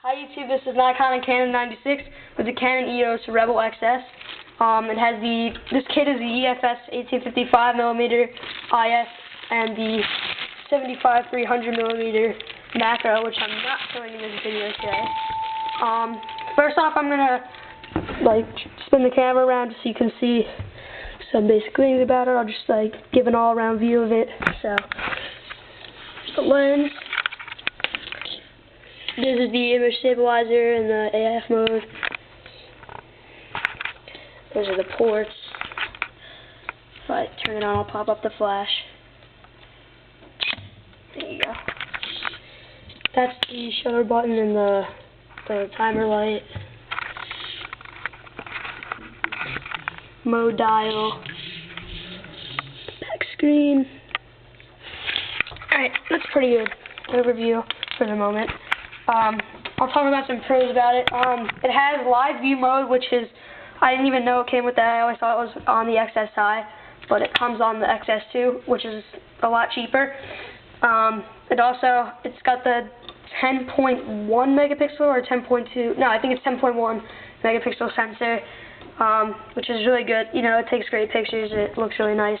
Hi YouTube, this is Nikon and Canon 96 with the Canon EOS Rebel XS. This kit is the EFS 1855mm IS and the 75-300mm macro, which I'm not showing in this video today. First off, I'm gonna spin the camera around so you can see some basic things about it. I'll just give an all-around view of it. So, the lens. This is the image stabilizer in the AF mode. Those are the ports. If I turn it on, I'll pop up the flash. There you go. That's the shutter button and the timer light. Mode dial. Back screen. Alright, that's pretty good overview for the moment. I'll talk about some pros about it. It has live view mode, which is, I didn't even know it came with that. I always thought it was on the XSI, but it comes on the XS2, which is a lot cheaper. It's got the 10.1 megapixel or 10.2, no, I think it's 10.1 megapixel sensor, which is really good. You know, it takes great pictures. It looks really nice.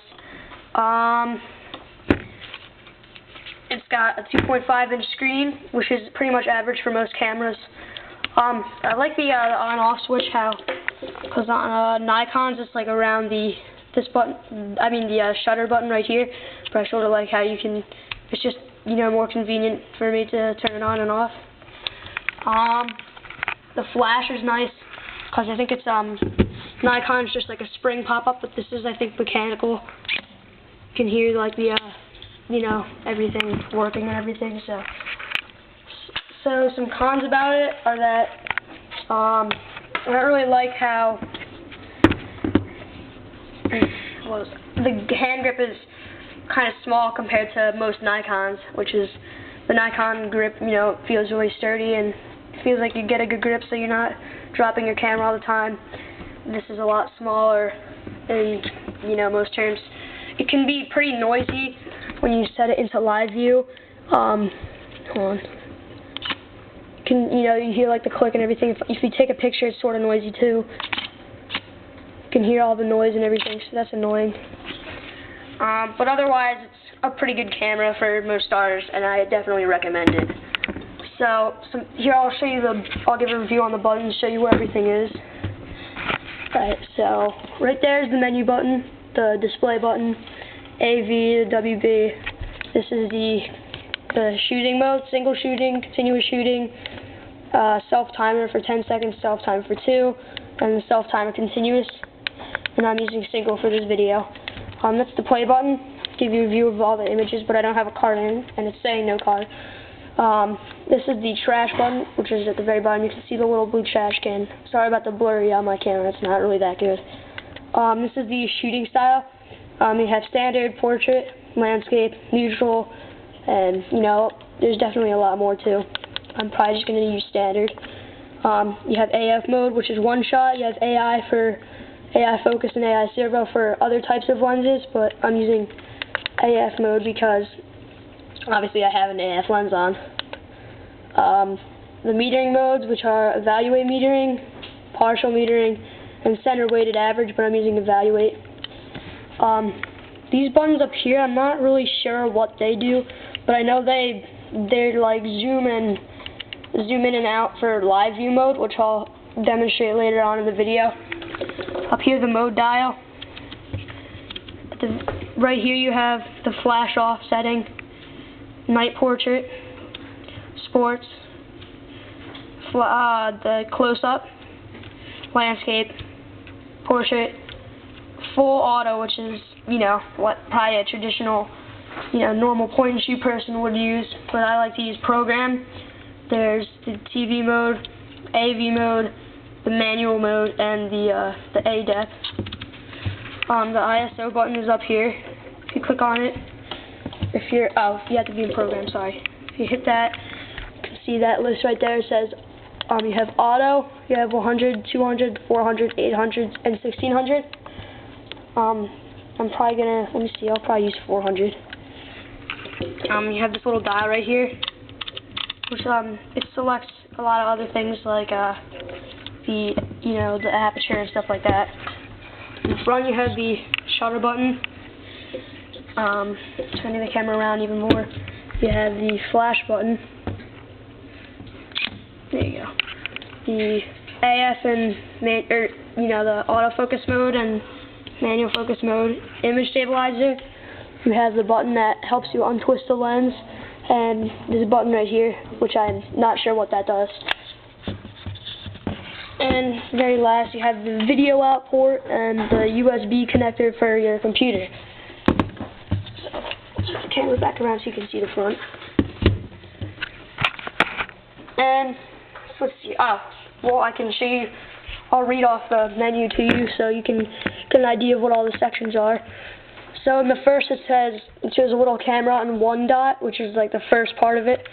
It's got a 2.5-inch screen, which is pretty much average for most cameras. I like the on-off switch, because on Nikon's it's around this button. I mean the shutter button right here. But I sort of like how you can. It's just more convenient for me to turn it on and off. The flash is nice because I think it's Nikon's just like a spring pop-up, but this is I think mechanical. You can hear everything working and everything. So some cons about it are that I don't really like how the hand grip is kind of small compared to most Nikons, which is the Nikon grip, feels really sturdy and feels like you get a good grip so you're not dropping your camera all the time. This is a lot smaller in, most terms. It can be pretty noisy when you set it into live view. Hold on. You hear the click and everything. If you take a picture, it's sort of noisy too. You can hear all the noise and everything, so that's annoying. But otherwise, it's a pretty good camera for most starters, and I definitely recommend it. So here I'll show you I'll give a review on the buttons, show you where everything is. Alright, so right there is the menu button, the display button, AV, the WB. This is the shooting mode, single shooting, continuous shooting, self-timer for 10 seconds, self-timer for 2, and the self-timer continuous. And I'm using single for this video. That's the play button. Give you a view of all the images, but I don't have a card in, and it's saying no card. This is the trash button, which is at the very bottom. You can see the little blue trash can. Sorry about the blurry on my camera. It's not really that good. This is the shooting style. You have standard, portrait, landscape, neutral, and there's definitely a lot more too. I'm probably just going to use standard. You have AF mode, which is one shot. You have AI for AI focus and AI zero for other types of lenses, but I'm using AF mode because obviously I have an AF lens on. The metering modes, which are evaluate metering, partial metering, and center weighted average, but I'm using evaluate. These buttons up here, I'm not really sure what they do, but I know they're zoom in and out for live view mode, which I'll demonstrate later on in the video. Up here, the mode dial. Right here you have the flash off setting, night portrait, sports, the close up, landscape, portrait, full auto, which is what probably a traditional normal point and shoot person would use, but I like to use program. There's the TV mode, AV mode, the manual mode, and the ADEP. The ISO button is up here. If you click on it, you have to be in program, sorry. If you hit that, you can see that list right there. It says you have auto, you have 100, 200, 400, 800, and 1600. I'm probably let me see, I'll probably use 400. You have this little dial right here. which it selects a lot of other things like the aperture and stuff like that. In front you have the shutter button, turning the camera around even more. You have the flash button. There you go. The AF and the autofocus mode and manual focus mode. Image stabilizer. You have the button that helps you untwist the lens, and there's a button right here, which I'm not sure what that does. And very last, you have the video out port and the USB connector for your computer. So, let's put the camera back around so you can see the front. And let's see. I can show you. I'll read off the menu to you so you can get an idea of what all the sections are. So in the first it shows a little camera on one dot, which is like the first part of it.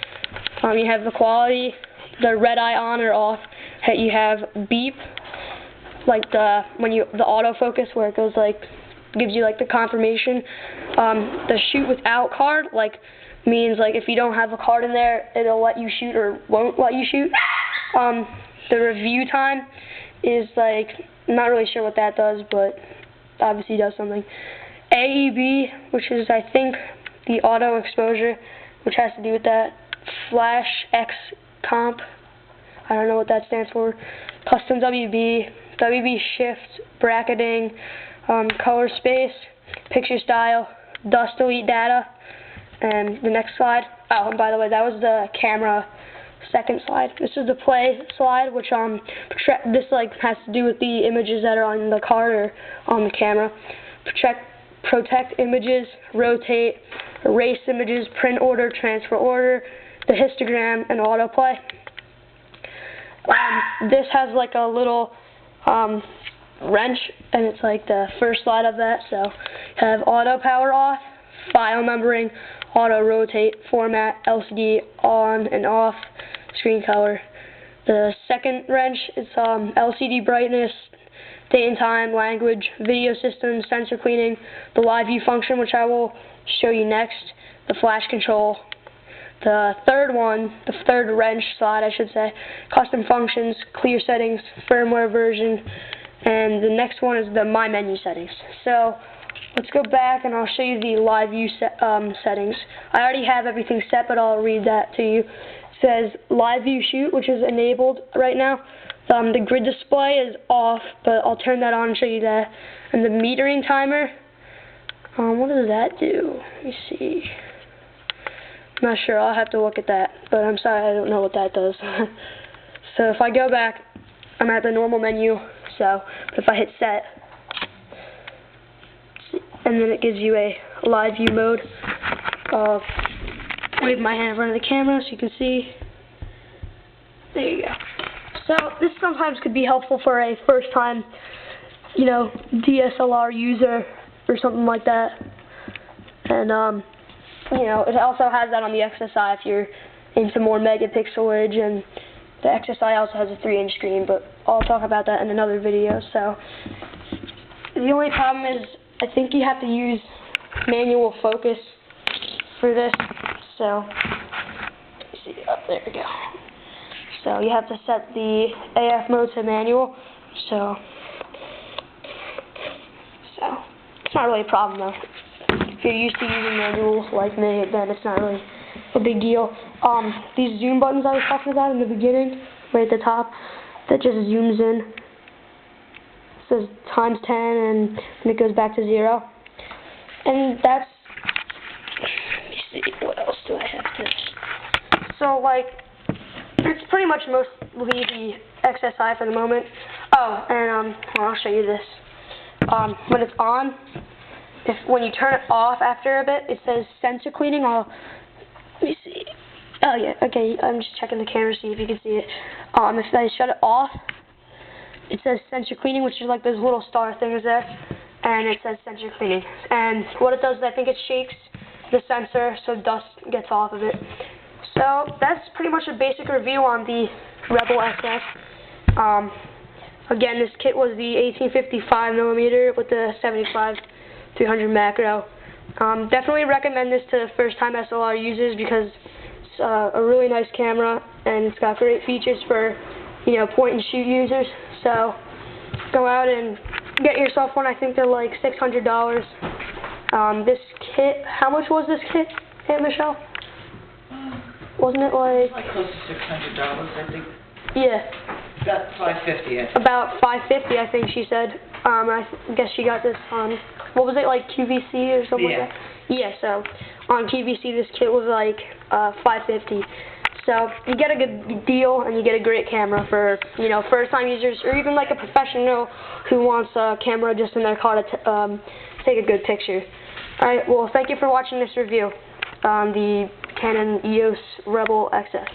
You have the quality, the red eye on or off. You have beep, like the autofocus where it goes gives you the confirmation. The shoot without card means if you don't have a card in there, it'll let you shoot or won't let you shoot. The review time is I'm not really sure what that does, but obviously does something. AEB, which is I think the auto exposure, which has to do with that. Flash X comp, I don't know what that stands for. Custom WB, WB shift, bracketing, color space, picture style, dust delete data, and the next slide. Oh, and by the way, that was the camera second slide. This is the play slide, which this has to do with the images that are on the card or on the camera. Protect images, rotate, erase images, print order, transfer order, the histogram, and autoplay. This has a little wrench, and it's the first slide of that. So have auto power off, file numbering, auto rotate, format, LCD on and off, screen color. The second wrench is LCD brightness, date and time, language, video system, sensor cleaning, the live view function, which I will show you next, the flash control. The third wrench slide, I should say, custom functions, clear settings, firmware version, and the next one is the My Menu settings. So let's go back and I'll show you the live view settings. I already have everything set, but I'll read that to you. It says live view shoot, which is enabled right now. The grid display is off, but I'll turn that on and show you that. And the metering timer, what does that do? Let me see. I'm not sure. I'll have to look at that, but I'm sorry, I don't know what that does. So if I go back, I'm at the normal menu. But if I hit set, and then it gives you a live view mode. I'll wave my hand in front of the camera so you can see. There you go. So this sometimes could be helpful for a first-time, DSLR user or something like that. And it also has that on the XSI if you're into more megapixelage, and the XSI also has a 3-inch screen, but I'll talk about that in another video. So the only problem is I think you have to use manual focus for this. So let's see, there we go. So you have to set the AF mode to manual. So it's not really a problem though. If you're used to using manual like me, then it's not really a big deal. These zoom buttons I was talking about in the beginning, right at the top, that just zooms in. It says times 10 and then it goes back to 0. And that's, let me see, what else do I have to, so it's pretty much mostly the XSI for the moment. Oh, and well, I'll show you this. When it's on, when you turn it off after a bit, it says sensor cleaning. Let me see. Oh yeah, okay. I'm just checking the camera to see if you can see it. If I shut it off, it says sensor cleaning, which is those little star things there, and it says sensor cleaning. And what it does is I think it shakes the sensor so dust gets off of it. So that's pretty much a basic review on the Rebel SS. Again, this kit was the 1855mm with the 75-300 macro. Definitely recommend this to first-time SLR users because it's It's a really nice camera, and it's got great features for, you know, point and shoot users. So go out and get yourself one. I think they're like $600. This kit, how much was this kit, Aunt Michelle? Wasn't it like close to $600, I think. Yeah. About $550, I think. About $550, I think she said. I guess she got this on, what was it, like QVC or something like that? Yeah, so on QVC this kit was like $550. So you get a good deal, and you get a great camera for, you know, first-time users, or even like a professional who wants a camera just in their car to take a good picture. Alright, well, thank you for watching this review on the Canon EOS Rebel XS.